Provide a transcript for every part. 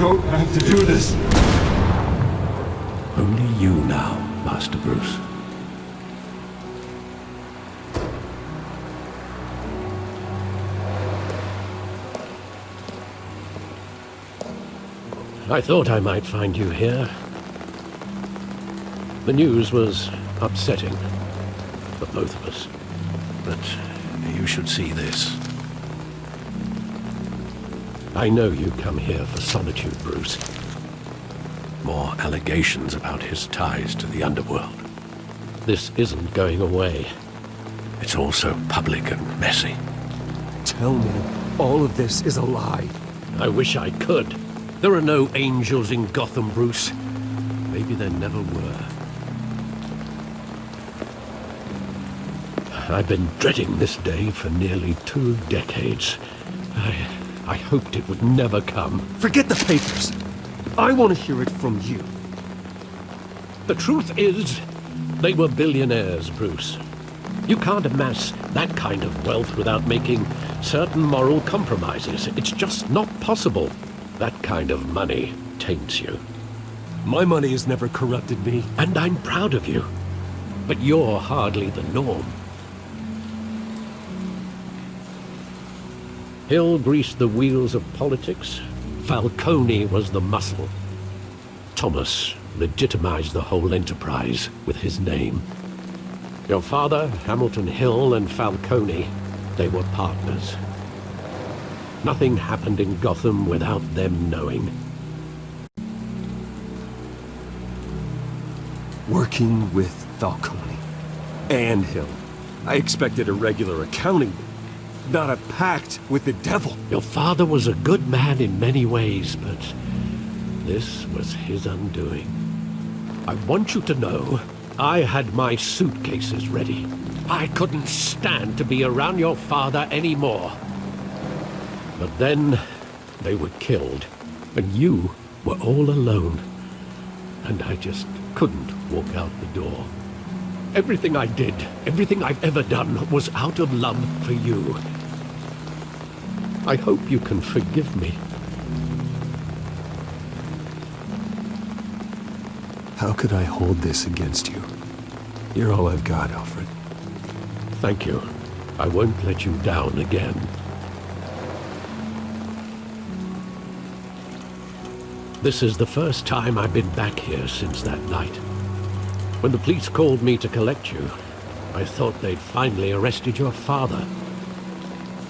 don't have to do this. Only you now, Master Bruce. I thought I might find you here. The news was upsetting for both of us. But you should see this. I know you come here for solitude, Bruce. More allegations about his ties to the underworld. This isn't going away. It's all so public and messy. Tell me, all of this is a lie. I wish I could. There are no angels in Gotham, Bruce. Maybe there never were. I've been dreading this day for nearly 2 decades. I hoped it would never come. Forget the papers. I want to hear it from you. The truth is, they were billionaires, Bruce. You can't amass that kind of wealth without making certain moral compromises. It's just not possible. That kind of money taints you. My money has never corrupted me. And I'm proud of you. But you're hardly the norm. Hill greased the wheels of politics. Falcone was the muscle. Thomas legitimized the whole enterprise with his name. Your father, Hamilton Hill, and Falcone, they were partners. Nothing happened in Gotham without them knowing. Working with Falcone and Hill. I expected a regular accounting, not a pact with the devil. Your father was a good man in many ways, but this was his undoing. I want you to know, I had my suitcases ready. I couldn't stand to be around your father anymore. But then, they were killed, and you were all alone. And I just couldn't walk out the door. Everything I did, everything I've ever done, was out of love for you. I hope you can forgive me. How could I hold this against you? You're all I've got, Alfred. Thank you. I won't let you down again. This is the first time I've been back here since that night. When the police called me to collect you, I thought they'd finally arrested your father.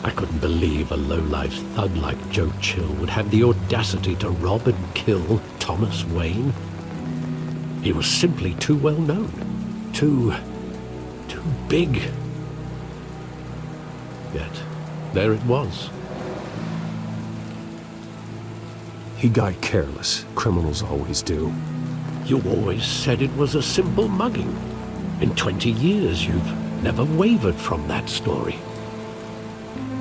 I couldn't believe a low-life thug like Joe Chill would have the audacity to rob and kill Thomas Wayne. He was simply too well known. Too big. Yet, there it was. He got careless. Criminals always do. You always said it was a simple mugging. In 20 years, you've never wavered from that story.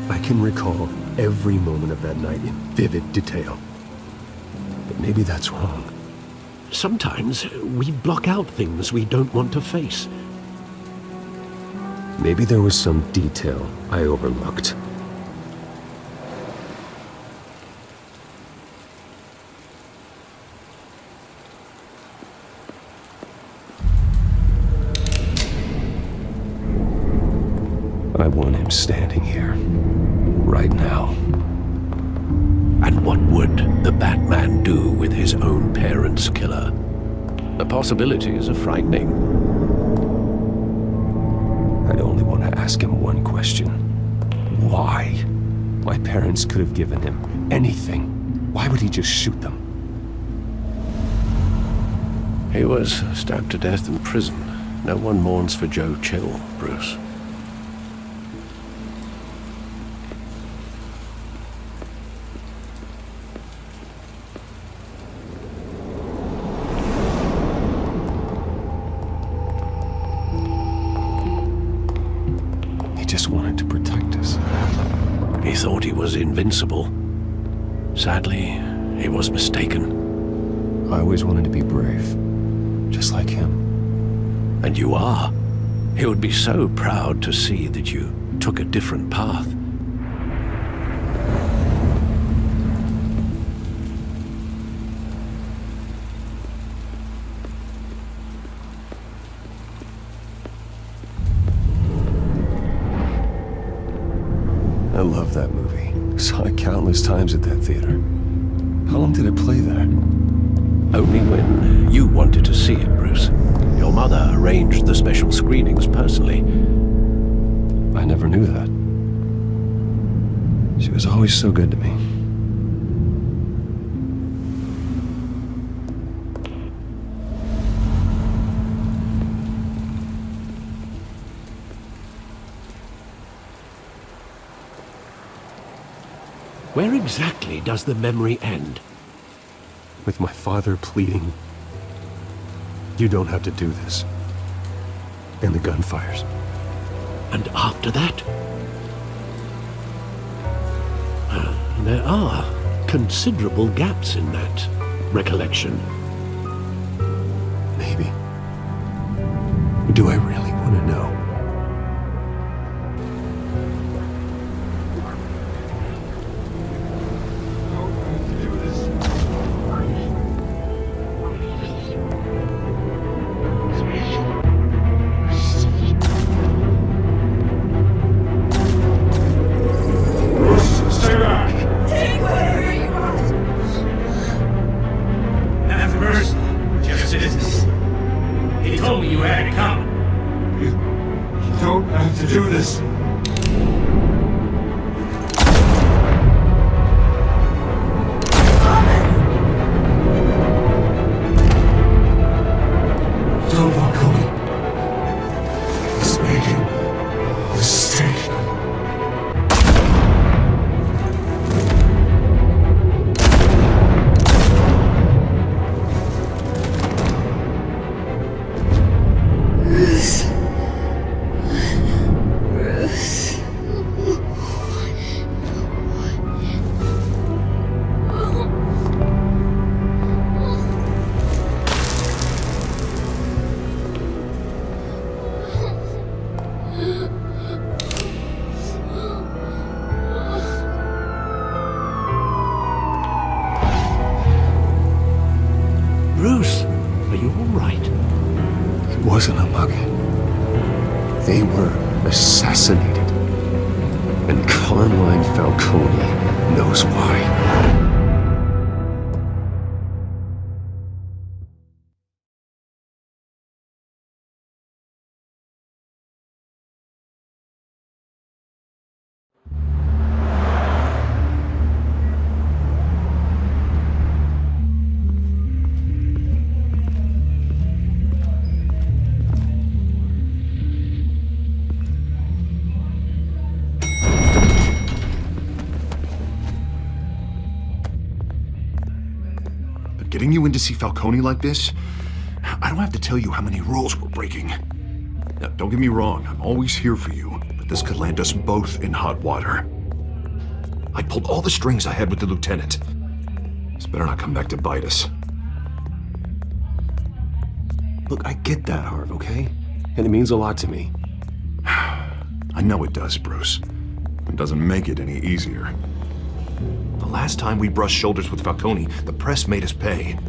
I can recall every moment of that night in vivid detail. But maybe that's wrong. Sometimes we block out things we don't want to face. Maybe there was some detail I overlooked. I want him standing here, right now. And what would the Batman do with his own parents' killer? The possibilities are frightening. I'd only want to ask him one question. Why? My parents could have given him anything. Why would he just shoot them? He was stabbed to death in prison. No one mourns for Joe Chill, Bruce. Wanted to protect us. He thought he was invincible. Sadly, he was mistaken. I always wanted to be brave, just like him. And you are. He would be so proud to see that you took a different path. I love that movie. Saw it countless times at that theater. How long did it play there? Only when you wanted to see it, Bruce. Your mother arranged the special screenings personally. I never knew that. She was always so good to me. Where exactly does the memory end? With my father pleading, "You don't have to do this." And the gunfires. And after that? There are considerable gaps in that recollection. Maybe. Do I really want to know? Bruce, are you all right? It wasn't a mug. They were assassinated. And Carmine Falcone knows why. Getting you in to see Falcone like this? I don't have to tell you how many rules we're breaking. Now, don't get me wrong, I'm always here for you, but this could land us both in hot water. I pulled all the strings I had with the lieutenant. This better not come back to bite us. Look, I get that, Harv, okay? And it means a lot to me. I know it does, Bruce. It doesn't make it any easier. The last time we brushed shoulders with Falcone, the press made us pay.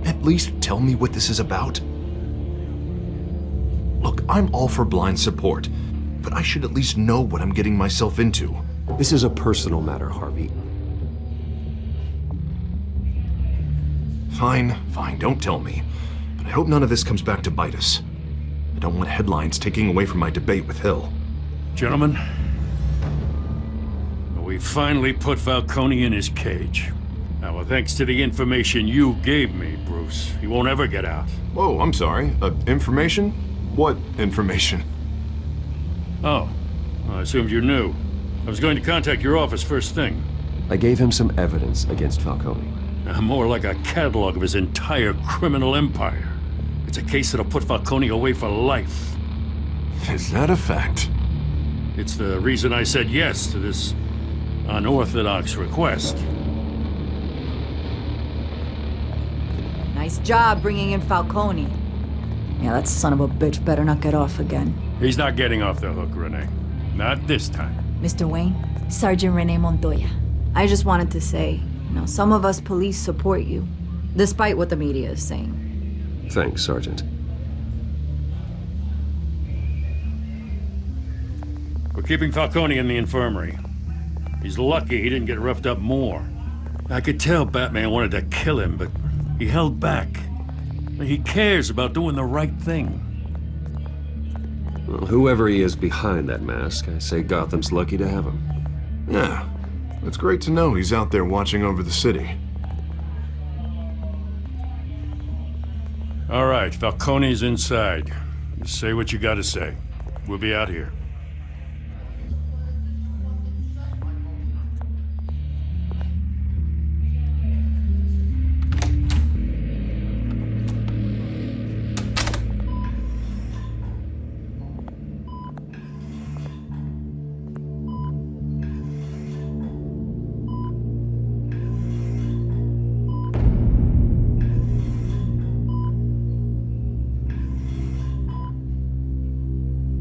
At least tell me what this is about. Look, I'm all for blind support, but I should at least know what I'm getting myself into. This is a personal matter, Harvey. Fine, don't tell me. But I hope none of this comes back to bite us. I don't want headlines taking away from my debate with Hill. Gentlemen, we finally put Falcone in his cage. Now, thanks to the information you gave me, Bruce, he won't ever get out. Whoa, I'm sorry. Information? What information? Oh, I assumed you knew. I was going to contact your office first thing. I gave him some evidence against Falcone. More like a catalog of his entire criminal empire. It's a case that'll put Falcone away for life. Is that a fact? It's the reason I said yes to this unorthodox request. Nice job bringing in Falcone. Yeah, that son of a bitch better not get off again. He's not getting off the hook, Renee. Not this time. Mr. Wayne, Sergeant Renee Montoya. I just wanted to say, some of us police support you, despite what the media is saying. Thanks, Sergeant. We're We're keeping Falcone in the infirmary. He's lucky he didn't get roughed up more. I could tell Batman wanted to kill him, but he held back. He cares about doing the right thing. Well, whoever he is behind that mask, I say Gotham's lucky to have him. Yeah, it's great to know he's out there watching over the city. All right, Falcone's inside. Just say what you gotta say. We'll be out here.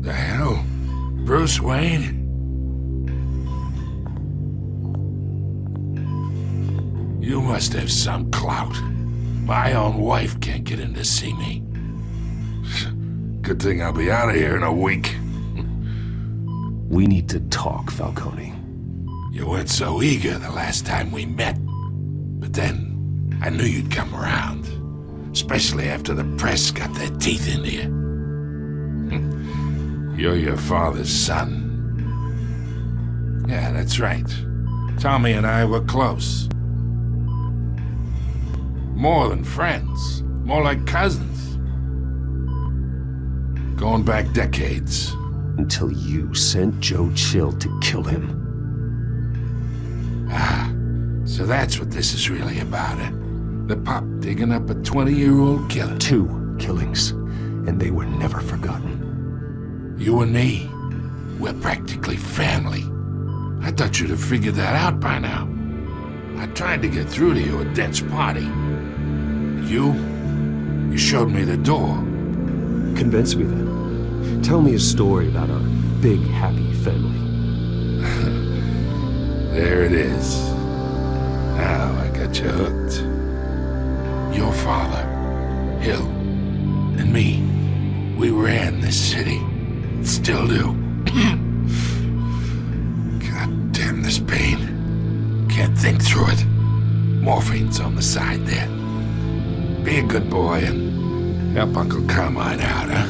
The hell? Bruce Wayne? You must have some clout. My own wife can't get in to see me. Good thing I'll be out of here in a week. We need to talk, Falcone. You weren't so eager the last time we met. But then, I knew you'd come around. Especially after the press got their teeth into you. You're your father's son. Yeah, that's right. Tommy and I were close. More than friends. More like cousins. Going back decades. Until you sent Joe Chill to kill him. Ah, so that's what this is really about, eh? The pup digging up a 20-year-old killer. 2 killings, and they were never forgotten. You and me, we're practically family. I thought you'd have figured that out by now. I tried to get through to you at Dent's party. You showed me the door. Convince me then. Tell me a story about our big, happy family. There it is. Now I got you hooked. Your father, Hill, and me, we ran this city. Still do. God damn this pain. Can't think through it. Morphine's on the side there. Be a good boy and help Uncle Carmine out, huh?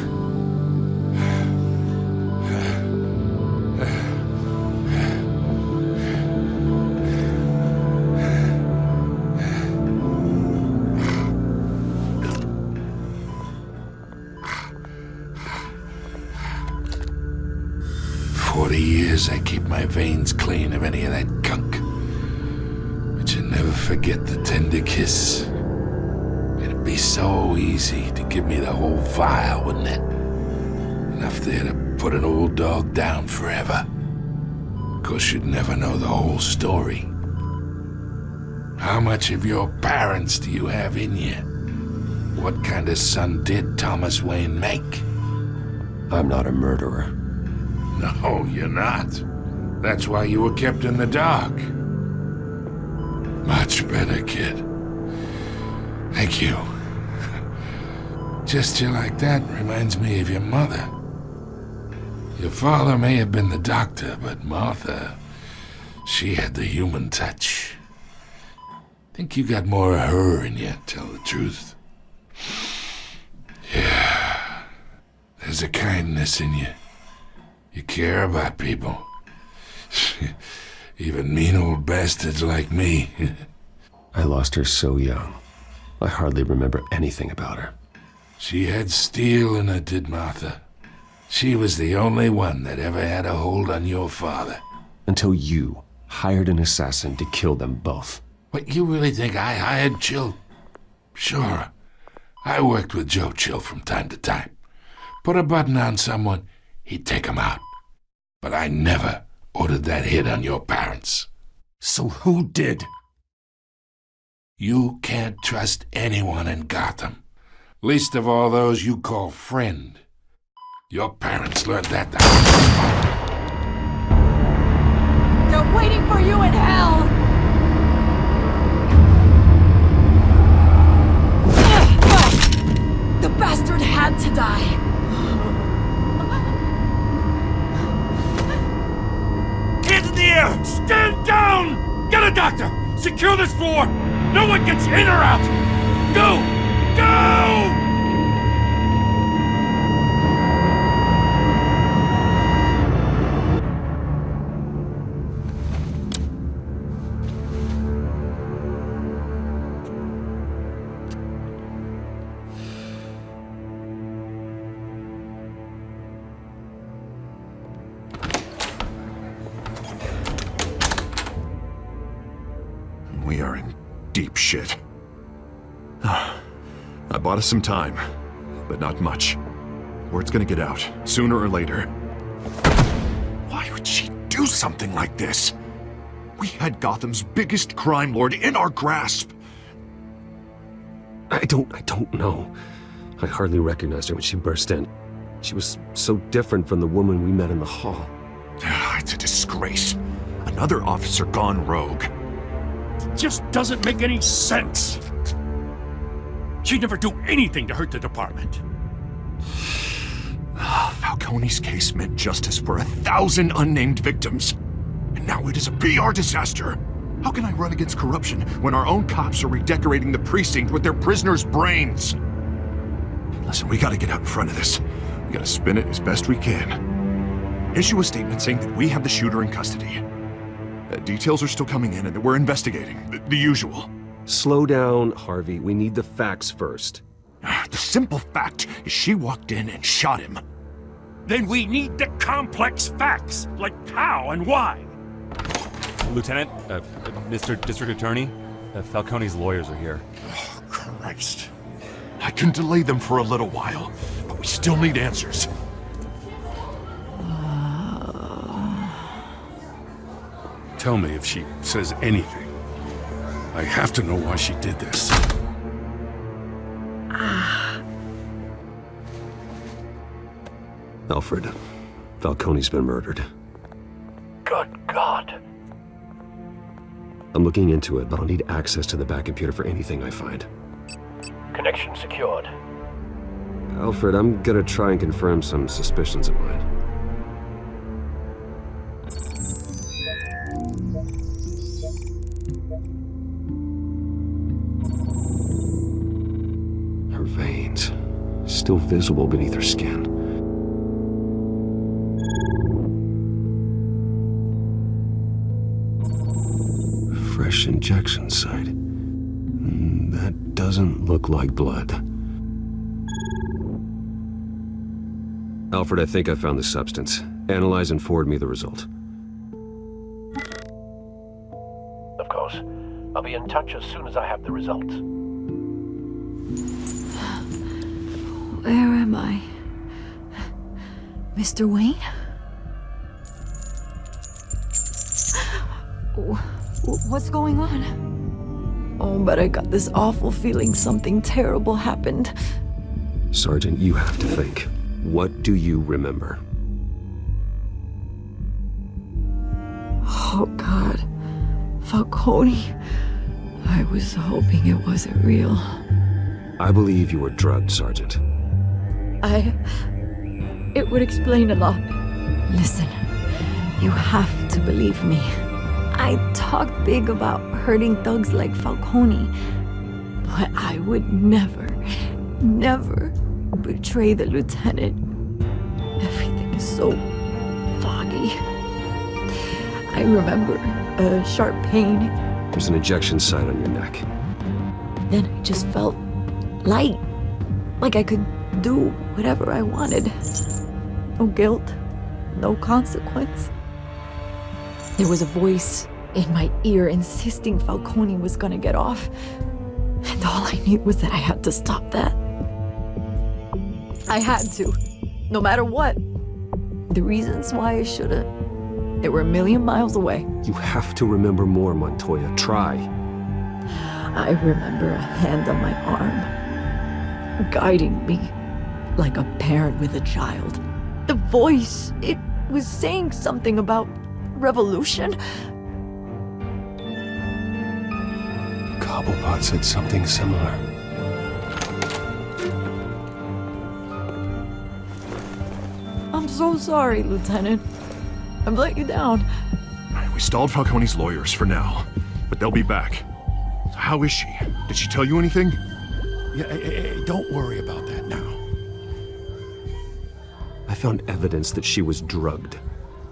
40 years I keep my veins clean of any of that gunk. But you never forget the tender kiss. It'd be so easy to give me the whole vial, wouldn't it? Enough there to put an old dog down forever. Of course, you'd never know the whole story. How much of your parents do you have in you? What kind of son did Thomas Wayne make? I'm not a murderer. No, you're not. That's why you were kept in the dark. Much better, kid. Thank you. Gesture like that reminds me of your mother. Your father may have been the doctor, but Martha, she had the human touch. Think you got more of her in you, tell the truth. Yeah. There's a kindness in you. You care about people. Even mean old bastards like me. I lost her so young. I hardly remember anything about her. She had steel in her, did Martha. She was the only one that ever had a hold on your father. Until you hired an assassin to kill them both. What, you really think I hired Chill? Sure. I worked with Joe Chill from time to time. Put a button on someone, he'd take him out. But I never ordered that hit on your parents. So who did? You can't trust anyone in Gotham. Least of all those you call friend. Your parents learned that. They're waiting for you in hell! The bastard had to die. there! Stand down! Get a doctor! Secure this floor! No one gets in or out! Go! Go! We are in deep shit. I bought us some time, but not much. Word's gonna get out, sooner or later. Why would she do something like this? We had Gotham's biggest crime lord in our grasp. I don't know. I hardly recognized her when she burst in. She was so different from the woman we met in the hall. It's a disgrace. Another officer gone rogue. Just doesn't make any sense. She'd never do anything to hurt the department. Falcone's case meant justice for 1,000 unnamed victims. And now it is a PR disaster. How can I run against corruption when our own cops are redecorating the precinct with their prisoners' brains? Listen, we gotta get out in front of this. We gotta spin it as best we can. Issue a statement saying that we have the shooter in custody. Details are still coming in and that we're investigating. The usual. Slow down, Harvey. We need the facts first. The simple fact is she walked in and shot him. Then we need the complex facts, like how and why. Lieutenant, Mr. District Attorney, Falcone's lawyers are here. Oh, Christ. I can delay them for a little while, but we still need answers. Tell me if she says anything. I have to know why she did this. Alfred, Falcone's been murdered. Good God. I'm looking into it, but I'll need access to the back computer for anything I find. Connection secured. Alfred, I'm gonna try and confirm some suspicions of mine. Her veins, still visible beneath her skin. Fresh injection site. That doesn't look like blood. Alfred, I think I found the substance. Analyze and forward me the result. Of course. I'll be in touch as soon as I have the results. Where am I? Mr. Wayne? What's going on? Oh, but I got this awful feeling something terrible happened. Sergeant, you have to think. What do you remember? Oh, God. Falcone. I was hoping it wasn't real. I believe you were drugged, Sergeant. It would explain a lot. Listen, you have to believe me. I talk big about hurting thugs like Falcone, but I would never betray the lieutenant. Everything is so foggy. I remember a sharp pain. There's an injection site on your neck. Then I just felt light, like I could do whatever I wanted. No guilt, no consequence. There was a voice in my ear insisting Falcone was gonna get off. And all I knew was that I had to stop that. I had to, no matter what. The reasons why I shouldn't, they were a million miles away. You have to remember more, Montoya. Try. I remember a hand on my arm, guiding me like a parent with a child. The voice, it was saying something about revolution. Cobblepot said something similar. I'm so sorry, Lieutenant. I've let you down. We stalled Falcone's lawyers for now, but they'll be back. So how is she? Did she tell you anything? Yeah, hey, don't worry about that now. I found evidence that she was drugged.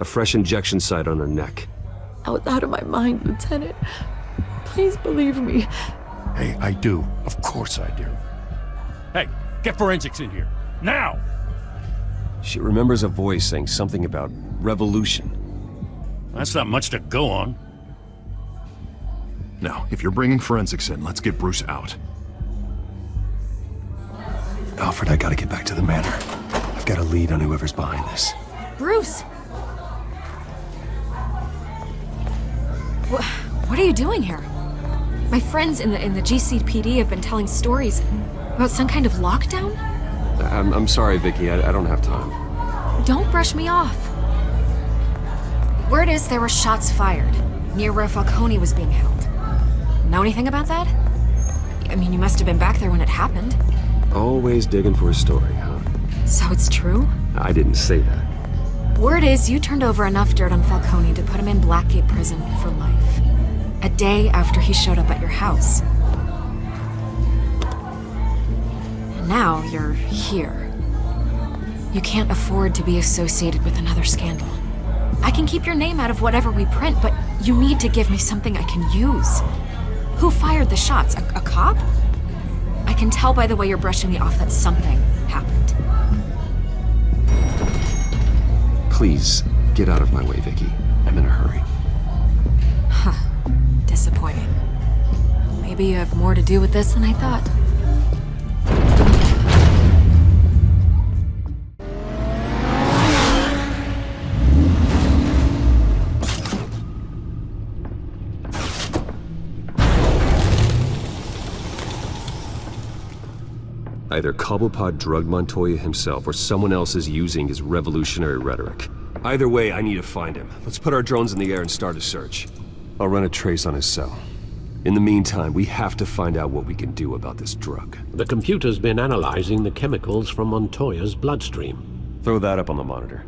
A fresh injection site on her neck. I was out of my mind, Lieutenant. Please believe me. Hey, I do. Of course I do. Hey, get forensics in here. Now! She remembers a voice saying something about revolution. That's not much to go on. Now, if you're bringing forensics in, let's get Bruce out. Alfred, I gotta get back to the manor. I've got a lead on whoever's behind this. Bruce! What are you doing here? My friends in the GCPD have been telling stories about some kind of lockdown? I'm sorry, Vicky. I don't have time. Don't brush me off. Word is there were shots fired near where Falcone was being held. Know anything about that? I mean, you must have been back there when it happened. Always digging for a story, huh? So it's true? I didn't say that. Word is you turned over enough dirt on Falcone to put him in Blackgate Prison for life. A day after he showed up at your house. And now you're here. You can't afford to be associated with another scandal. I can keep your name out of whatever we print, but you need to give me something I can use. Who fired the shots? A cop? I can tell by the way you're brushing me off that something happened. Please, get out of my way, Vicky. I'm in a hurry. Huh. Disappointing. Maybe you have more to do with this than I thought. Either Cobblepot drugged Montoya himself or someone else is using his revolutionary rhetoric. Either way, I need to find him. Let's put our drones in the air and start a search. I'll run a trace on his cell. In the meantime, we have to find out what we can do about this drug. The computer's been analyzing the chemicals from Montoya's bloodstream. Throw that up on the monitor.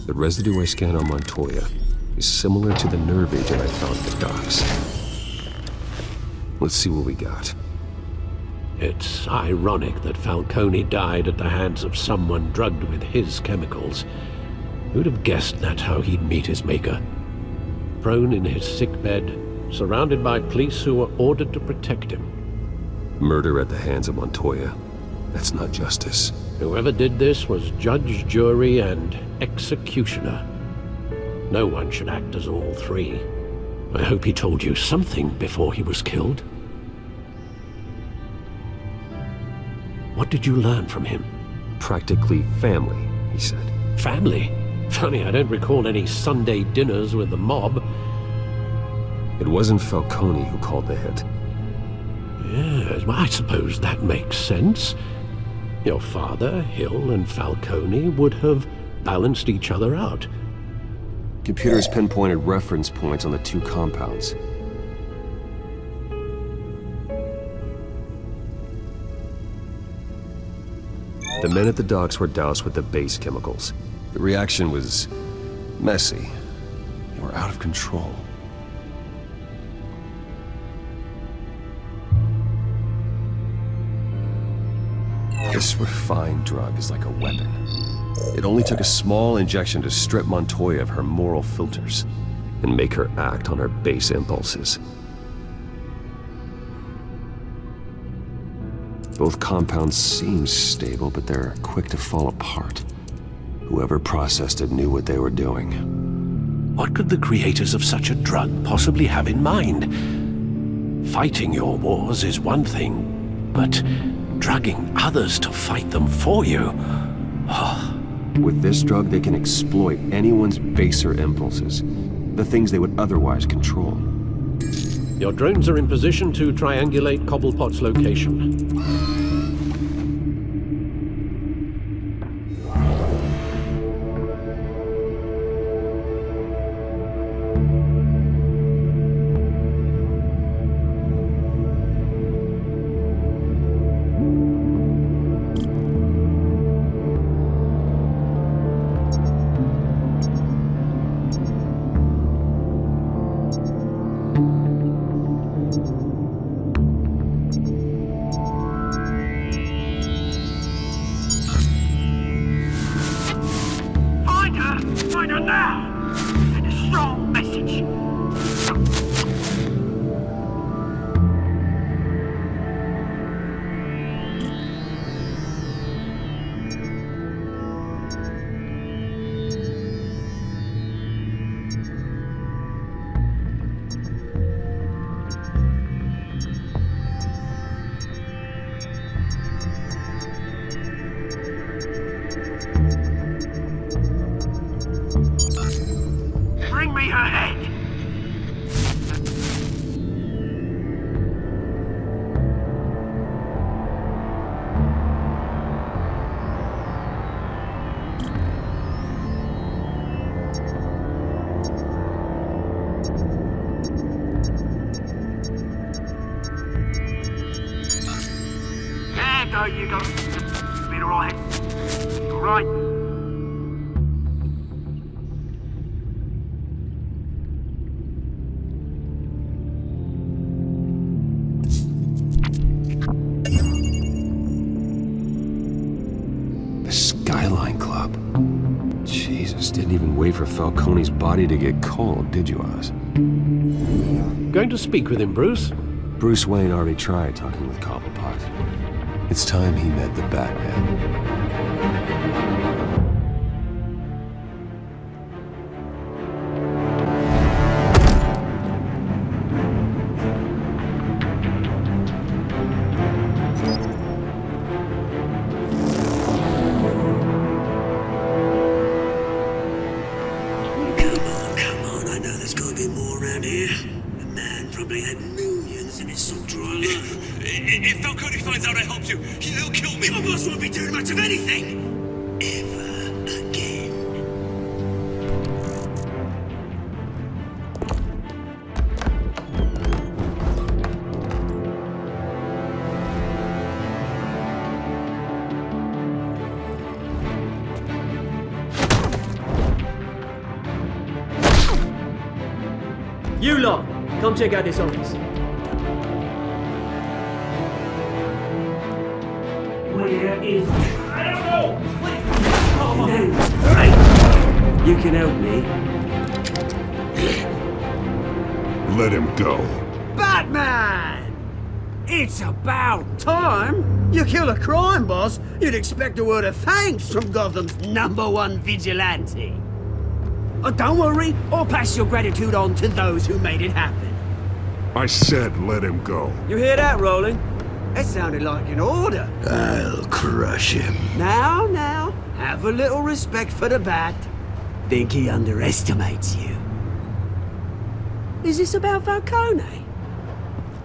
The residue I scanned on Montoya is similar to the nerve agent I found at the docks. Let's see what we got. It's ironic that Falcone died at the hands of someone drugged with his chemicals. Who'd have guessed that's how he'd meet his maker? Prone in his sickbed, surrounded by police who were ordered to protect him. Murder at the hands of Montoya. That's not justice. Whoever did this was judge, jury, and executioner. No one should act as all three. I hope he told you something before he was killed. What did you learn from him? Practically family, he said. Family? Funny, I don't recall any Sunday dinners with the mob. It wasn't Falcone who called the hit. Yes, well, I suppose that makes sense. Your father, Hill, and Falcone would have balanced each other out. Computers pinpointed reference points on the two compounds. The men at the docks were doused with the base chemicals. The reaction was messy. They were out of control. This refined drug is like a weapon. It only took a small injection to strip Montoya of her moral filters and make her act on her base impulses. Both compounds seem stable, but they're quick to fall apart. Whoever processed it knew what they were doing. What could the creators of such a drug possibly have in mind? Fighting your wars is one thing, but drugging others to fight them for you? With this drug, they can exploit anyone's baser impulses, the things they would otherwise control. Your drones are in position to triangulate Cobblepot's location. me her head! Yeah, there you go. Been alright. Alright. Skyline Club. Jesus, didn't even wait for Falcone's body to get cold, did you, Oz? Going to speak with him, Bruce? Bruce Wayne already tried talking with Cobblepot. It's time he met the Batman. Come on, I know there's gotta be more around here. The man probably had millions in his salt drawer alone. If Falcone finds out I helped you, he'll kill me. Your boss won't be doing much of anything. Ever again. You lot, come check out this office. Where is... I don't know! You can help me. Let him go. Batman! It's about time! You kill a crime boss, you'd expect a word of thanks from Gotham's #1 vigilante. Oh, don't worry, I'll pass your gratitude on to those who made it happen. I said let him go. You hear that, Roland? That sounded like an order. I'll crush him. Now, have a little respect for the Bat. Think he underestimates you. Is this about Falcone?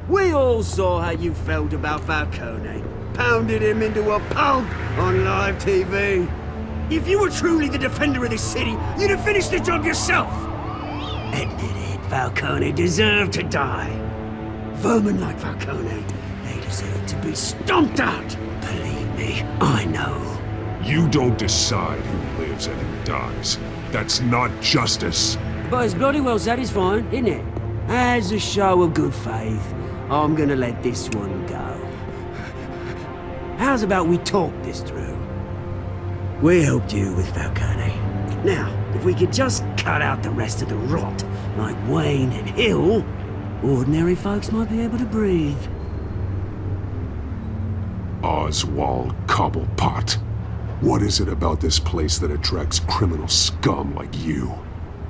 We all saw how you felt about Falcone. Pounded him into a pulp on live TV. If you were truly the defender of this city, you'd have finished the job yourself. Admit it, Falcone deserved to die. Vermin like Falcone, they deserve to be stomped out. Believe me, I know. You don't decide who lives and who dies. That's not justice. But it's bloody well satisfying, isn't it? As a show of good faith, I'm gonna let this one go. How's about we talk this through? We helped you with Falcone. Now, if we could just cut out the rest of the rot, like Wayne and Hill, ordinary folks might be able to breathe. Oswald Cobblepot. What is it about this place that attracts criminal scum like you?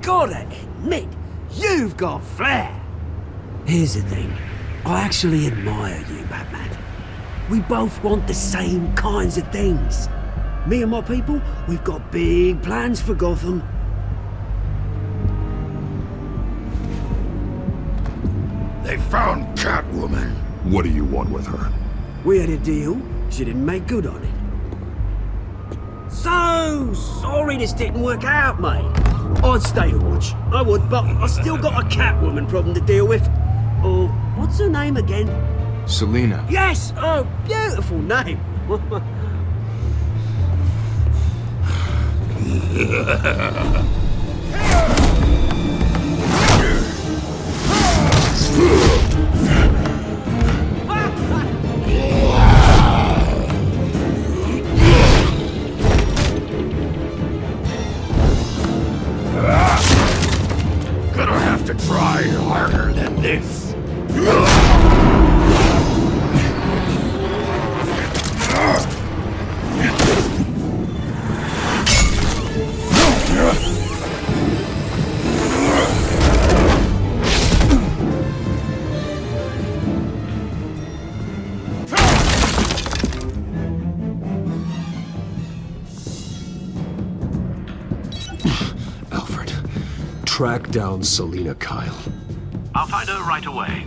Gotta admit, you've got flair. Here's the thing. I actually admire you, Batman. We both want the same kinds of things. Me and my people, we've got big plans for Gotham. They found Catwoman. What do you want with her? We had a deal. She didn't make good on it. So sorry this didn't work out, mate. I'd stay to watch. I would, but I still got a Catwoman problem to deal with. Oh, what's her name again? Selina. Yes! Oh, beautiful name. Gonna have to try harder than this. track down Selina Kyle. I'll find her right away.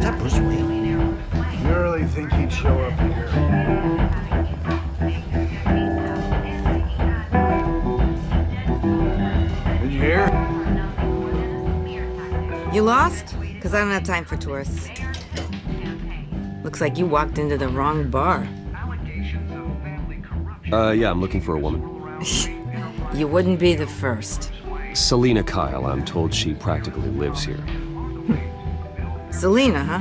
That was Wayne. You really think he'd show up here? Did you hear? You lost? Because I don't have time for tourists. Looks like you walked into the wrong bar. Yeah, I'm looking for a woman. You wouldn't be the first. Selina Kyle, I'm told she practically lives here. Selina, huh?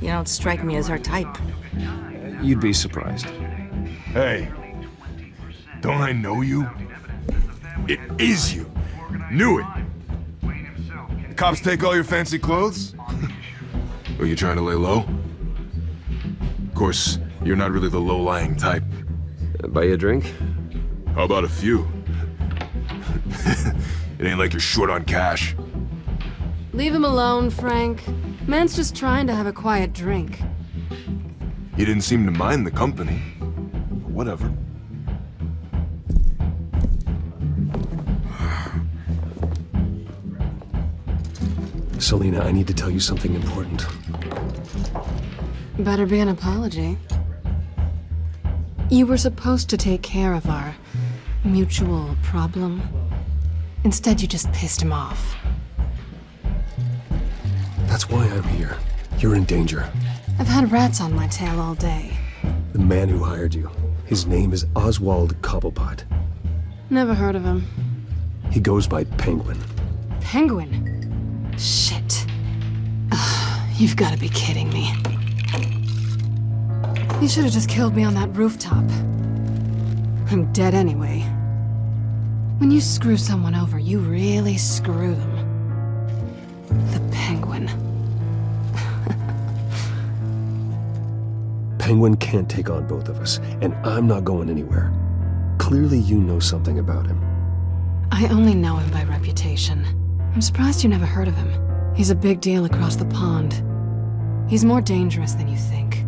You don't strike me as her type. You'd be surprised. Hey, don't I know you? It is you. Knew it. Cops take all your fancy clothes? Were you trying to lay low? Of course, you're not really the low-lying type. Buy you a drink? How about a few? It ain't like you're short on cash. Leave him alone, Frank. Man's just trying to have a quiet drink. You didn't seem to mind the company. But whatever. Selina, I need to tell you something important. Better be an apology. You were supposed to take care of our mutual problem. Instead, you just pissed him off. That's why I'm here. You're in danger. I've had rats on my tail all day. The man who hired you, his name is Oswald Cobblepot. Never heard of him. He goes by Penguin. Penguin? Shit. Ugh, you've got to be kidding me. You should have just killed me on that rooftop. I'm dead anyway. When you screw someone over, you really screw them. The Penguin. Penguin can't take on both of us, and I'm not going anywhere. Clearly you know something about him. I only know him by reputation. I'm surprised you never heard of him. He's a big deal across the pond. He's more dangerous than you think.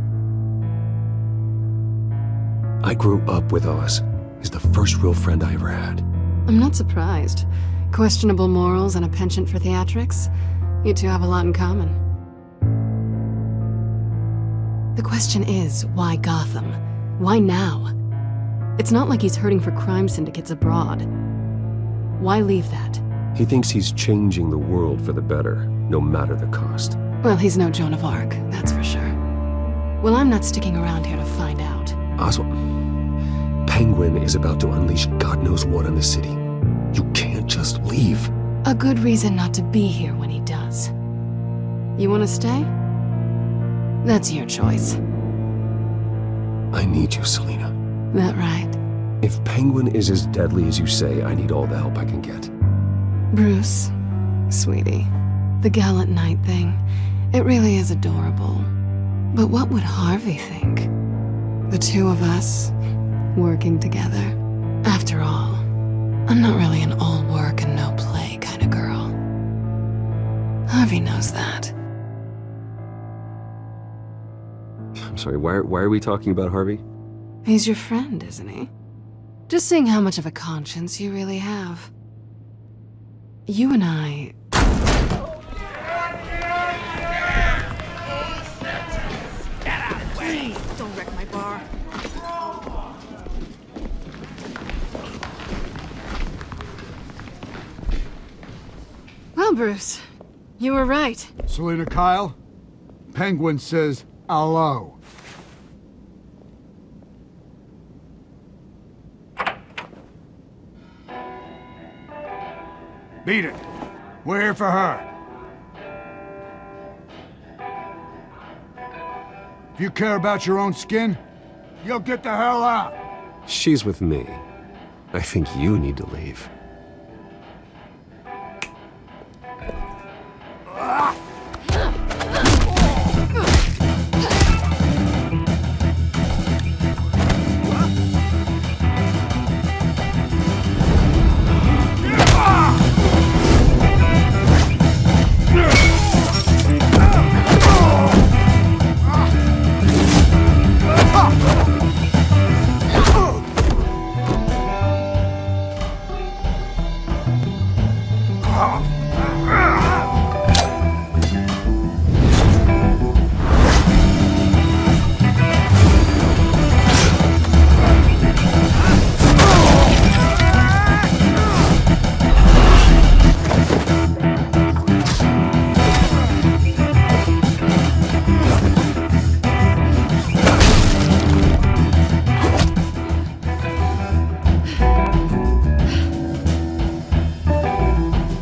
I grew up with Oz. He's the first real friend I ever had. I'm not surprised. Questionable morals and a penchant for theatrics. You two have a lot in common. The question is, why Gotham? Why now? It's not like he's hurting for crime syndicates abroad. Why leave that? He thinks he's changing the world for the better, no matter the cost. Well, he's no Joan of Arc, that's for sure. Well, I'm not sticking around here to find out. Oswald, Penguin is about to unleash God knows what on the city. You can't just leave. A good reason not to be here when he does. You want to stay? That's your choice. I need you, Selina. That right? If Penguin is as deadly as you say, I need all the help I can get. Bruce, sweetie, the gallant knight thing, it really is adorable. But what would Harvey think? The two of us, working together. After all, I'm not really an all work and no play kind of girl. Harvey knows that. I'm sorry, why are we talking about Harvey? He's your friend, isn't he? Just seeing how much of a conscience you really have. You and I... Please, don't wreck my bar. Well, Bruce, you were right. Selina Kyle? Penguin says hello. Beat it. We're here for her. If you care about your own skin, you'll get the hell out. She's with me. I think you need to leave.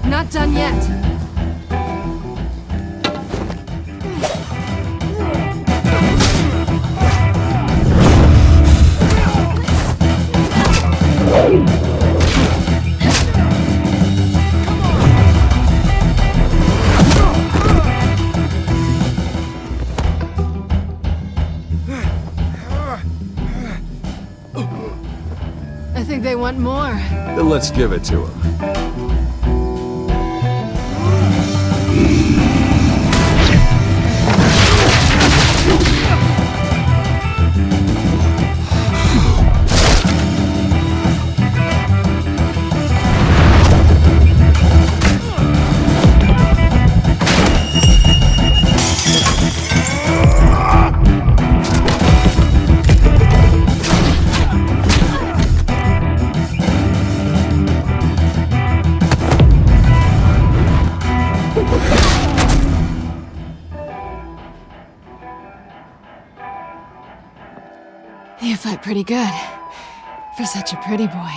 Not done yet. I think they want more. Then let's give it to him. You fight pretty good. For such a pretty boy.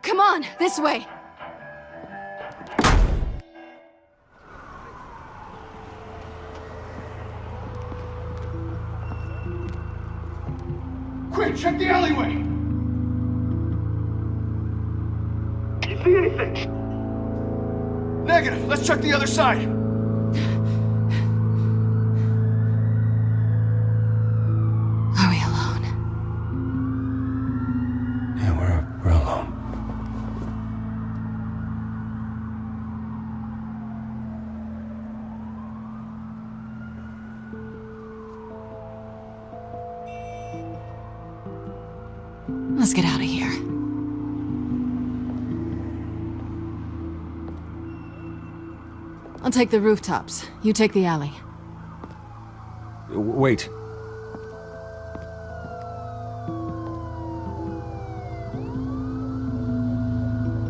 Come on, this way! Quick, check the alleyway! You see anything? Negative. Let's check the other side. Are we alone? Yeah, we're alone. Let's get out of here. I'll take the rooftops. You take the alley. Wait.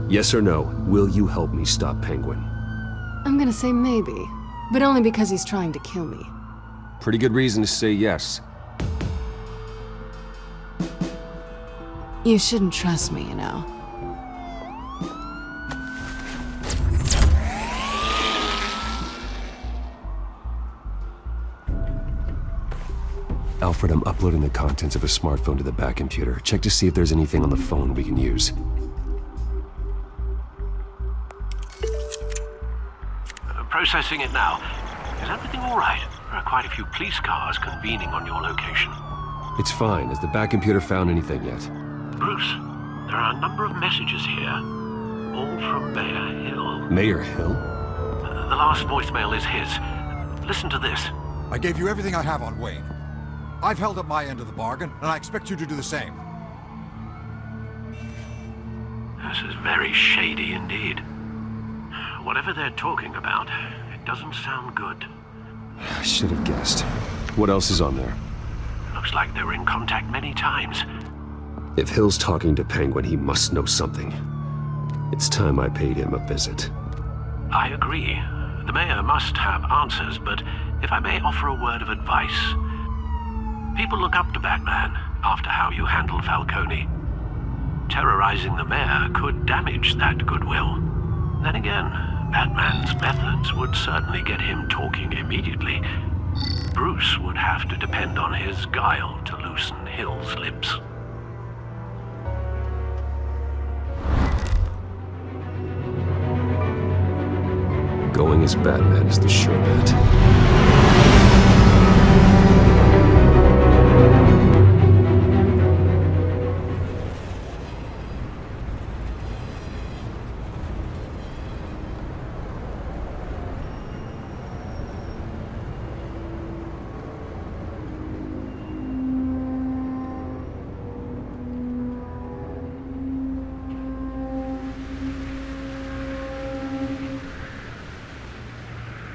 Yes or no, will you help me stop Penguin? I'm gonna say maybe, but only because he's trying to kill me. Pretty good reason to say yes. You shouldn't trust me, you know. Alfred, I'm uploading the contents of a smartphone to the back computer. Check to see if there's anything on the phone we can use. Processing it now. Is everything all right? There are quite a few police cars convening on your location. It's fine. Has the back computer found anything yet? Bruce, there are a number of messages here, all from Mayor Hill. Mayor Hill? The last voicemail is his. Listen to this. I gave you everything I have on Wayne. I've held up my end of the bargain, and I expect you to do the same. This is very shady indeed. Whatever they're talking about, it doesn't sound good. I should have guessed. What else is on there? Looks like they were in contact many times. If Hill's talking to Penguin, he must know something. It's time I paid him a visit. I agree. The mayor must have answers, but if I may offer a word of advice. People look up to Batman after how you handled Falcone. Terrorizing the mayor could damage that goodwill. Then again, Batman's methods would certainly get him talking immediately. Bruce would have to depend on his guile to loosen Hill's lips. Going as Batman is the sure bet.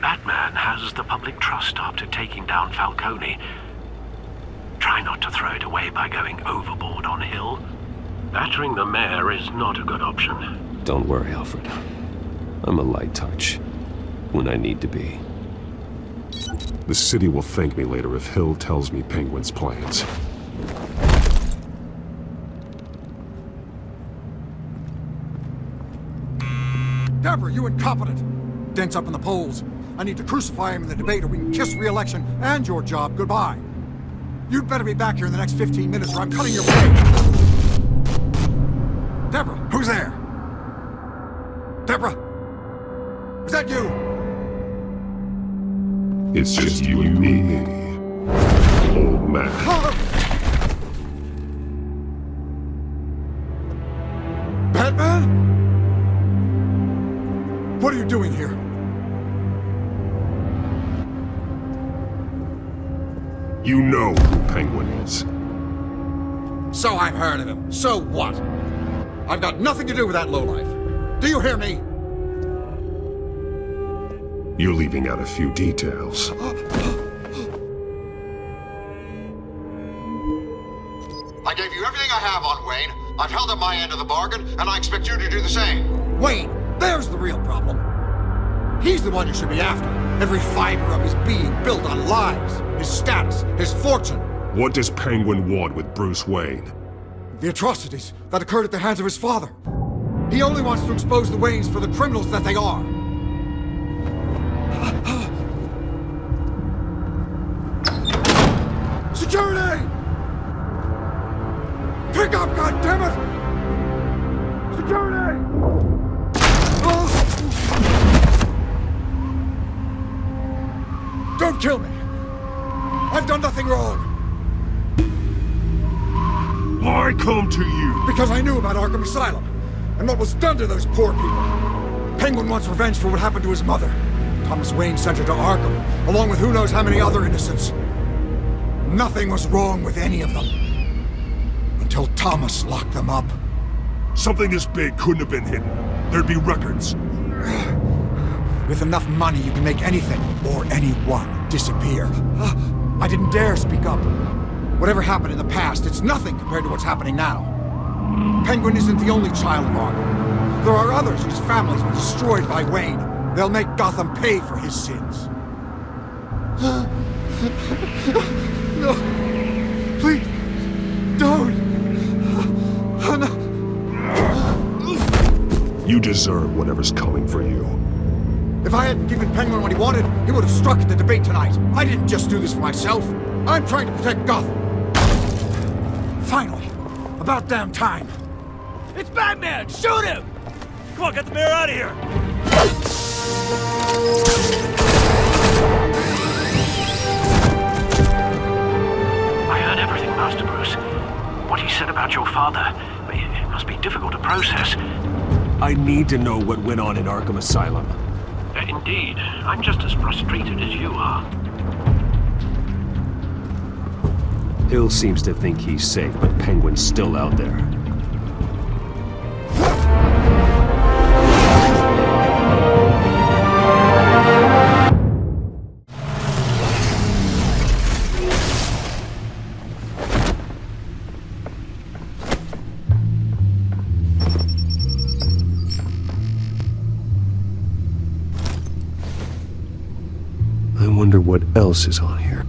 Batman has the public trust after taking down Falcone. Try not to throw it away by going overboard on Hill. Battering the mayor is not a good option. Don't worry, Alfred. I'm a light touch. When I need to be. The city will thank me later if Hill tells me Penguin's plans. Deborah, you incompetent! Dent's up in the polls. I need to crucify him in the debate or we can kiss re-election and your job goodbye. You'd better be back here in the next 15 minutes or I'm cutting your pay. Deborah, who's there? Deborah? Is that you? It's just you and me, old man. Batman? What are you doing here? You know who Penguin is. So I've heard of him. So what? I've got nothing to do with that lowlife. Do you hear me? You're leaving out a few details. I gave you everything I have on Wayne. I've held up my end of the bargain, and I expect you to do the same. Wayne, there's the real problem. He's the one you should be after. Every fiber of his being built on lies. His status, his fortune. What does Penguin want with Bruce Wayne? The atrocities that occurred at the hands of his father. He only wants to expose the Waynes for the criminals that they are. Security! Pick up, goddammit! Security! Don't kill me! I've done nothing wrong! Why come to you? Because I knew about Arkham Asylum, and what was done to those poor people. Penguin wants revenge for what happened to his mother. Thomas Wayne sent her to Arkham, along with who knows how many other innocents. Nothing was wrong with any of them. Until Thomas locked them up. Something this big couldn't have been hidden. There'd be records. With enough money, you can make anything, or anyone, disappear. I didn't dare speak up. Whatever happened in the past, it's nothing compared to what's happening now. Penguin isn't the only child of Arkham. There are others whose families were destroyed by Wayne. They'll make Gotham pay for his sins. No. Please. Don't. Oh, no. You deserve whatever's coming for you. If I hadn't given Penguin what he wanted, he would have struck at the debate tonight. I didn't just do this for myself. I'm trying to protect Gotham. Finally. About damn time. It's Batman! Shoot him! Come on, get the mayor out of here! I heard everything, Master Bruce. What he said about your father, it must be difficult to process. I need to know what went on in Arkham Asylum. Indeed. I'm just as frustrated as you are. Hill seems to think he's safe, but Penguin's still out there. wonder what else is on here.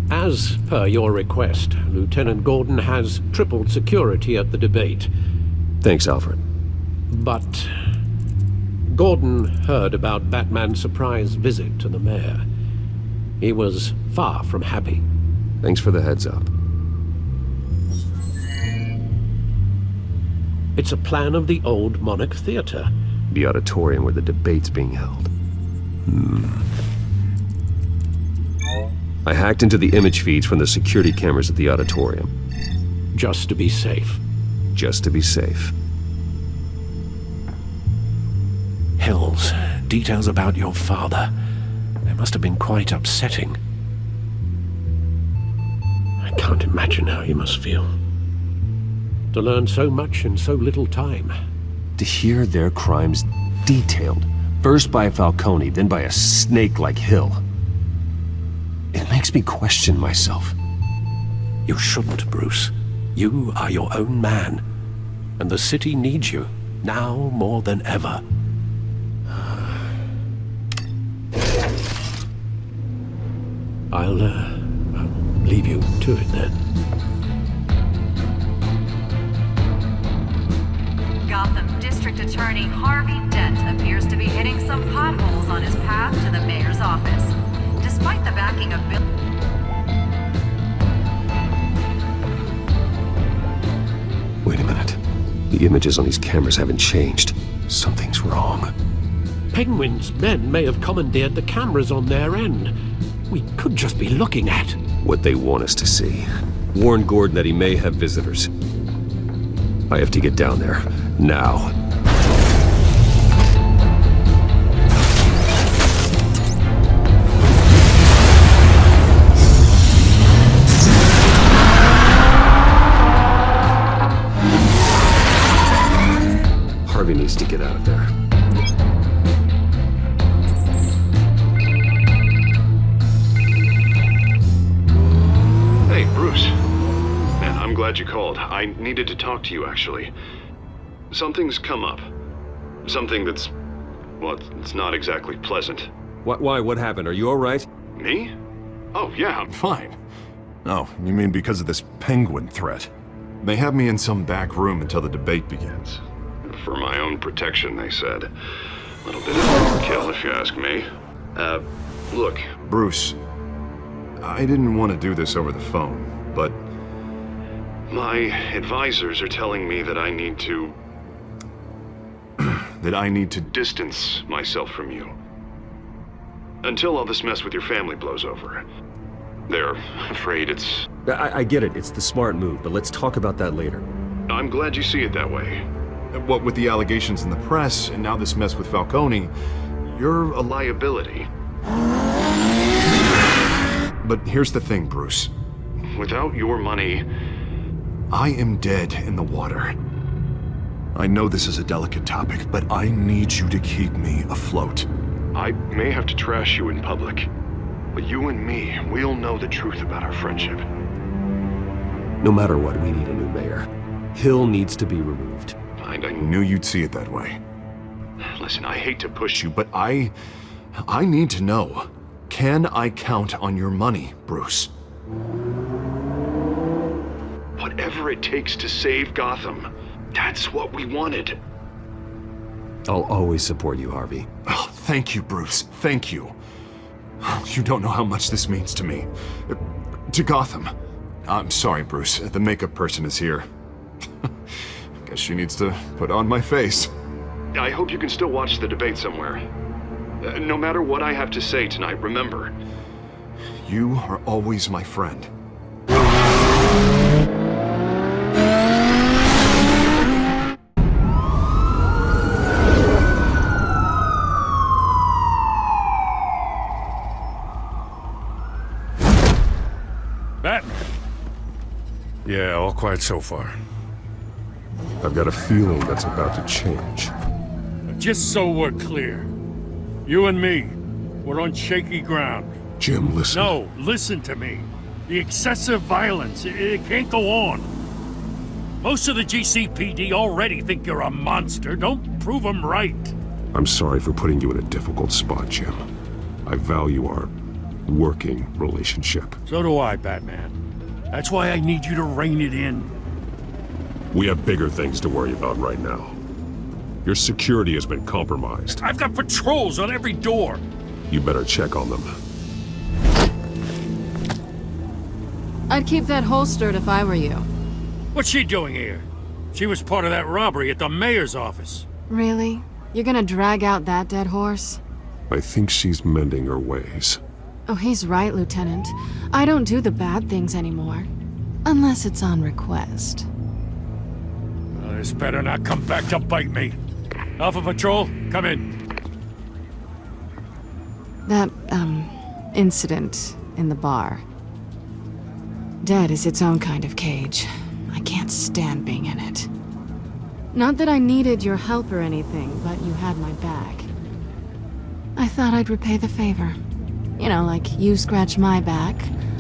As per your request, Lieutenant Gordon has tripled security at the debate. Thanks, Alfred. But Gordon heard about Batman's surprise visit to the mayor. He was far from happy. Thanks for the heads up. It's a plan of the old Monarch Theater. The auditorium where the debate's being held. I hacked into the image feeds from the security cameras at the auditorium. Just to be safe. Just to be safe. Hills, details about your father. They must have been quite upsetting. I can't imagine how you must feel. To learn so much in so little time. To hear their crimes detailed, first by Falcone, then by a snake like Hill. It makes me question myself. You shouldn't, Bruce. You are your own man. And the city needs you, now more than ever. I'll leave you to it then. Gotham District Attorney Harvey Dent appears to be hitting some potholes on his path to the mayor's office. Despite the backing of Bill... Wait a minute. The images on these cameras haven't changed. Something's wrong. Penguin's men may have commandeered the cameras on their end. We could just be looking at what they want us to see. Warn Gordon that he may have visitors. I have to get down there. Now. Harvey needs to get out of there. Hey, Bruce. Man, I'm glad you called. I needed to talk to you, actually. Something's come up. Something that's... well, it's not exactly pleasant. Why? What happened? Are you alright? Me? Oh, yeah, I'm fine. Oh, you mean because of this Penguin threat? They have me in some back room until the debate begins. For my own protection, they said. A little bit of overkill, if you ask me. Look, Bruce, I didn't want to do this over the phone, but my advisors are telling me that I need to... that I need to distance myself from you. Until all this mess with your family blows over. They're afraid it's... I get it. It's the smart move, but let's talk about that later. I'm glad you see it that way. What with the allegations in the press, and now this mess with Falcone, you're a liability. But here's the thing, Bruce. Without your money, I am dead in the water. I know this is a delicate topic, but I need you to keep me afloat. I may have to trash you in public, but you and me, we'll know the truth about our friendship. No matter what, we need a new mayor. Hill needs to be removed. I knew you'd see it that way. Listen, I hate to push you, but I need to know. Can I count on your money, Bruce? Whatever it takes to save Gotham, that's what we wanted. I'll always support you, Harvey. Oh, thank you, Bruce. Thank you. You don't know how much this means to me. To Gotham. I'm sorry, Bruce. The makeup person is here. Guess she needs to put on my face. I hope you can still watch the debate somewhere. No matter what I have to say tonight, remember, you are always my friend. Batman. Yeah, all quiet so far. I've got a feeling that's about to change. Just so we're clear, you and me, we're on shaky ground. Jim, listen. No, listen to me. The excessive violence, it can't go on. Most of the GCPD already think you're a monster. Don't prove them right. I'm sorry for putting you in a difficult spot, Jim. I value our working relationship. So do I, Batman. That's why I need you to rein it in. We have bigger things to worry about right now. Your security has been compromised. I've got patrols on every door. You better check on them. I'd keep that holstered if I were you. What's she doing here? She was part of that robbery at the mayor's office. Really? You're gonna drag out that dead horse? I think she's mending her ways. Oh, he's right, Lieutenant. I don't do the bad things anymore. Unless it's on request. Well, this better not come back to bite me. Alpha Patrol, come in. That, incident in the bar. Dead is its own kind of cage. I can't stand being in it. Not that I needed your help or anything, but you had my back. I thought I'd repay the favor. You know, like you scratch my back,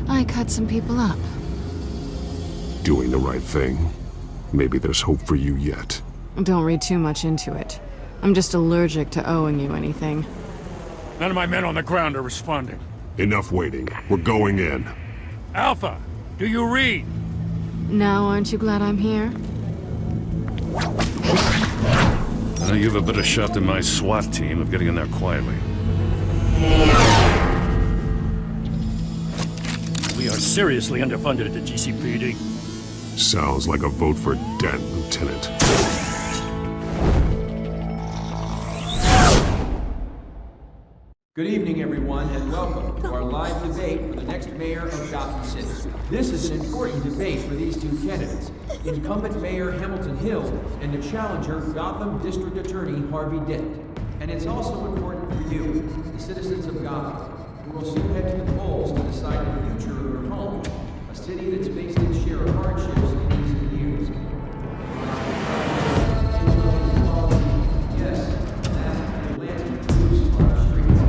I cut some people up. Doing the right thing. Maybe there's hope for you yet. Don't read too much into it. I'm just allergic to owing you anything. None of my men on the ground are responding. Enough waiting. We're going in. Alpha, do you read? Now, aren't you glad I'm here? Now you have a better shot than my SWAT team of getting in there quietly. We are seriously underfunded at the GCPD. Sounds like a vote for Dent, Lieutenant. Good evening, everyone, and welcome to our live debate for the next mayor of Gotham City. This is an important debate for these two candidates, incumbent Mayor Hamilton Hill and the challenger Gotham District Attorney Harvey Dent. And it's also important for you, the citizens of Gotham, who will soon head to the polls to decide the future of your home, a city that's faced its share of hardships in recent years. Yes, that's the Atlantic Blues on our streets.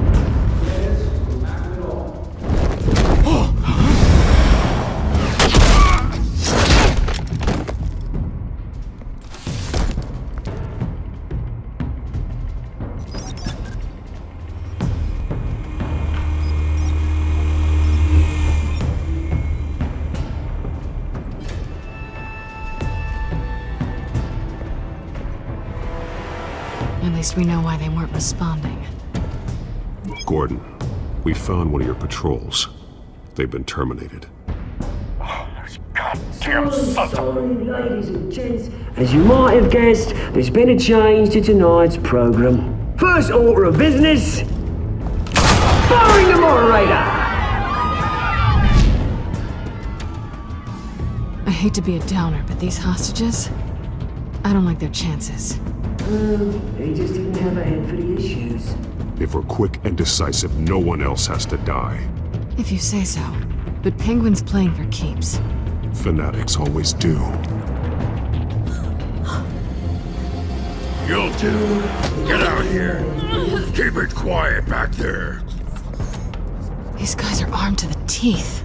Yes, we're back with it all. At least we know why they weren't responding. Gordon, we found one of your patrols. They've been terminated. Sorry, ladies and gents. As you might have guessed, there's been a change to tonight's program. First order of business, firing the moderator! I hate to be a downer, but these hostages, I don't like their chances. They just didn't have a head for the issues. If we're quick and decisive, no one else has to die. If you say so. But Penguin's playing for keeps. Fanatics always do. You two, get out here. Keep it quiet back there. These guys are armed to the teeth.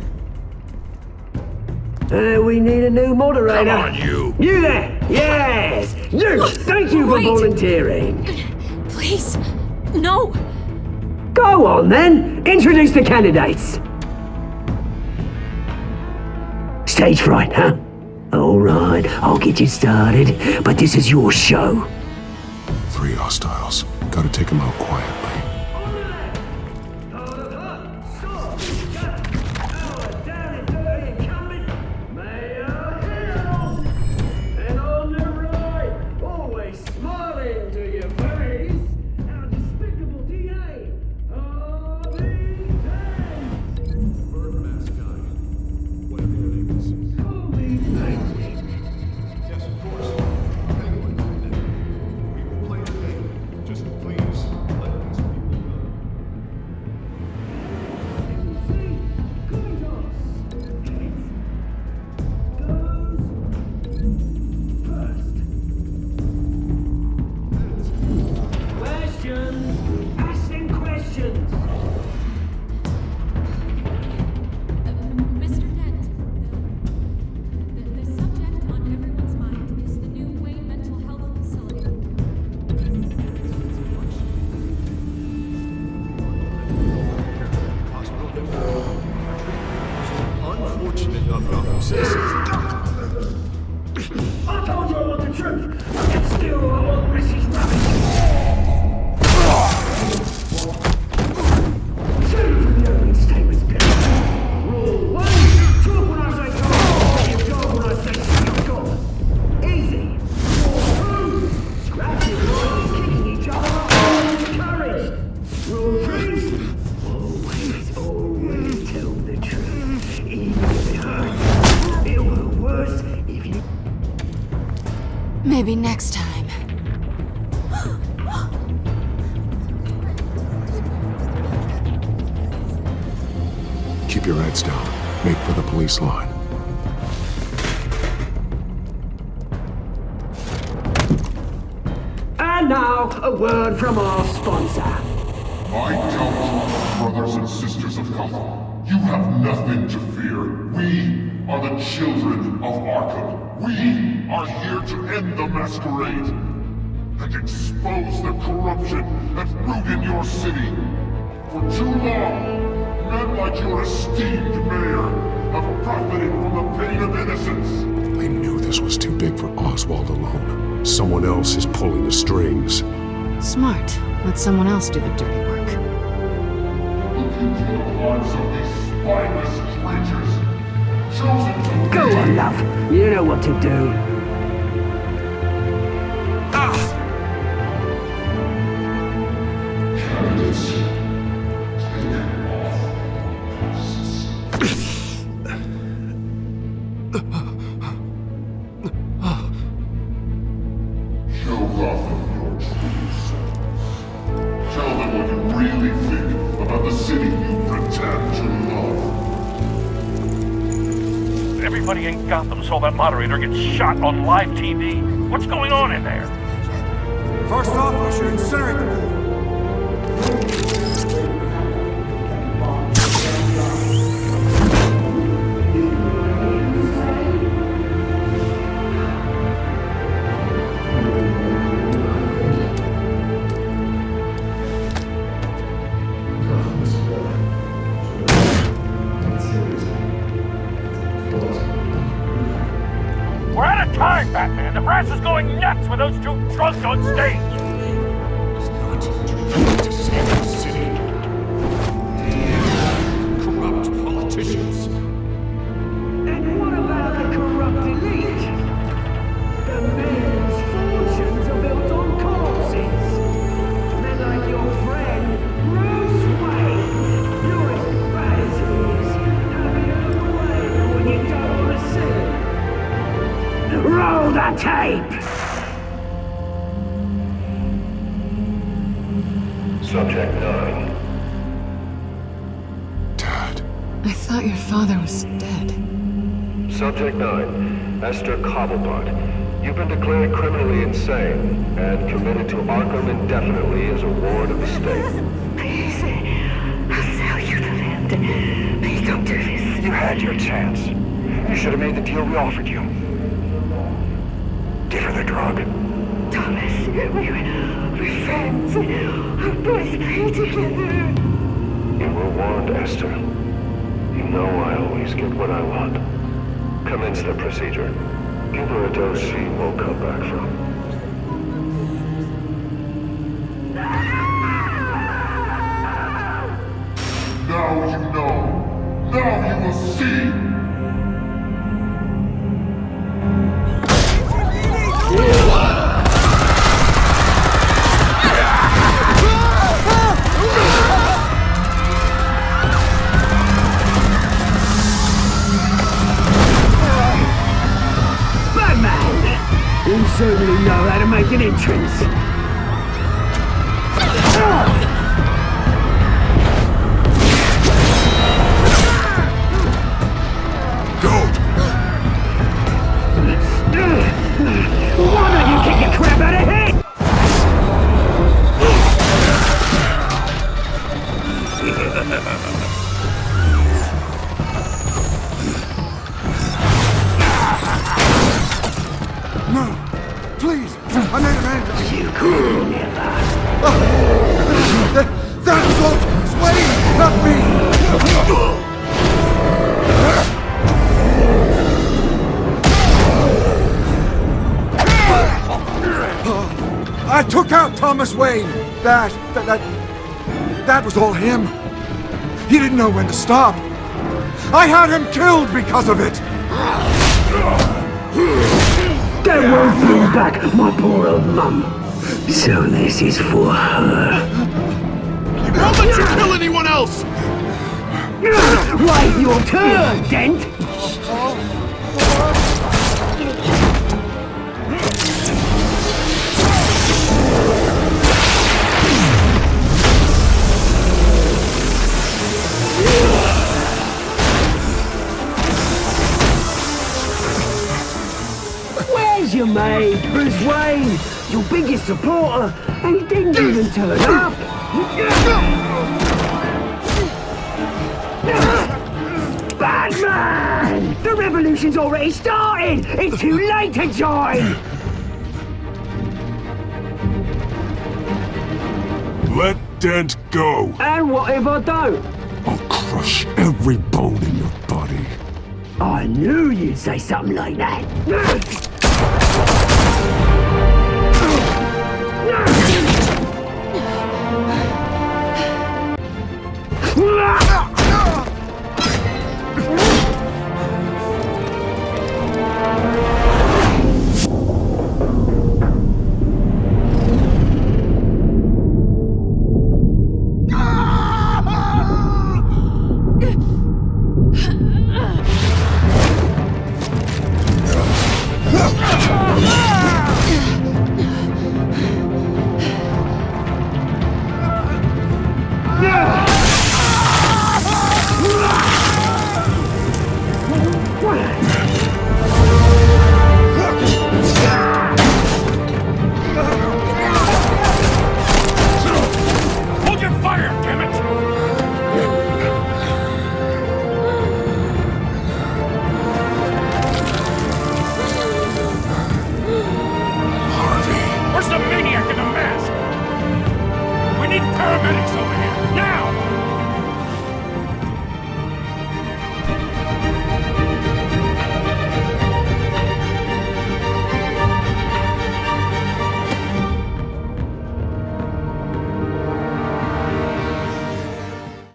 We need a new moderator. Come on, you. You there! Yes! You! Thank you for volunteering. Please, no. Go on then. Introduce the candidates. Stage fright, huh? All right, I'll get you started, but this is your show. 3 hostiles. Gotta take them out quietly. Just please let Maybe next time. Keep your heads down. Make for the police line. And now, a word from our sponsor. My Telltale brothers and sisters of Gotham, you have nothing to fear. We are the children of Arkham. We are here to end the masquerade and expose the corruption that ruined your city. For too long, men like your esteemed mayor have profited from the pain of innocence. I knew this was too big for Oswald alone. Someone else is pulling the strings. Smart. Let someone else do the dirty work. Look into the hearts of these spineless creatures. Chosen to Go on, love. You know what to do. Candidates, taken off premises. Show Gotham your true selves. Tell them what you really think about the city you pretend to love. Everybody in Gotham saw that moderator get shot on live TV. What's going on in there? First off, we should incinerate the pool. We're out of time, Batman. The brass is going nuts with those two drunks on stage. It's not to save the city. Corrupt politicians. And what about the corrupt elite? The men's fortunes are built on corpses. Men like your friend, Bruce Wayne. You're as bad as he is. Happy over way when you don't want to see it. Roll the tape! Subject 9. I thought your father was dead. Subject 9, Esther Cobblepot. You've been declared criminally insane and committed to Arkham indefinitely as a ward of the state. Please, I'll sell you the land. Please don't do this. You had your chance. You should have made the deal we offered you. Give her the drug. Thomas, we're friends. Our boys play together. You were warned, Esther. You know I always get what I want. Commence the procedure. Give her a dose she won't come back from. Now you know. Now you will see. You certainly know how to make an entrance. Why don't you kick the crap out of him? No! Please! I made a man! You could never. That was Ultimate's Wayne, not me! I took out Thomas Wayne. That was all him. He didn't know when to stop. I had him killed because of it. That won't bring back my poor old mum. So this is for her. Won't let you kill anyone else! Wait your turn, Dent! Where's your mate, Bruce Wayne? Your biggest supporter, and he didn't even turn up! Batman! The revolution's already started! It's too late to join! Let Dent go. And what if I don't? I'll crush every bone in your body. I knew you'd say something like that! Hold your fire, damn it! Harvey. Where's the maniac in the mask? We need paramedics over here, now!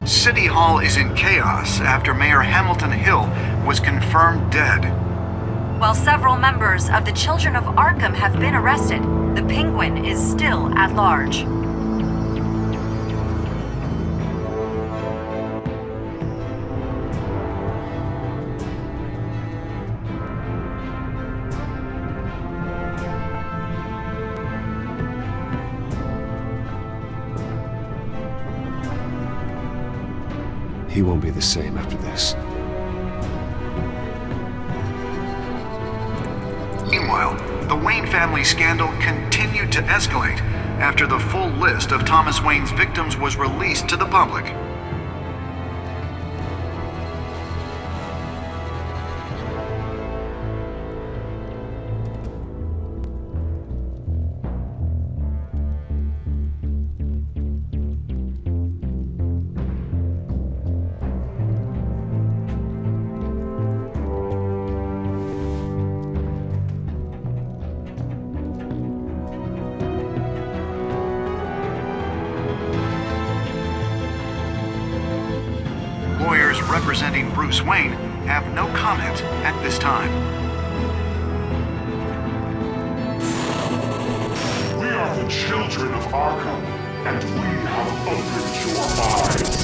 City Hall is in chaos after Mayor Hamilton Hill was confirmed dead. While several members of the Children of Arkham have been arrested, the Penguin is still at large. He won't be the same after this. Meanwhile, the Wayne family scandal continued to escalate after the full list of Thomas Wayne's victims was released to the public. Lawyers representing Bruce Wayne have no comment at this time. We are the children of Arkham, and we have opened your eyes.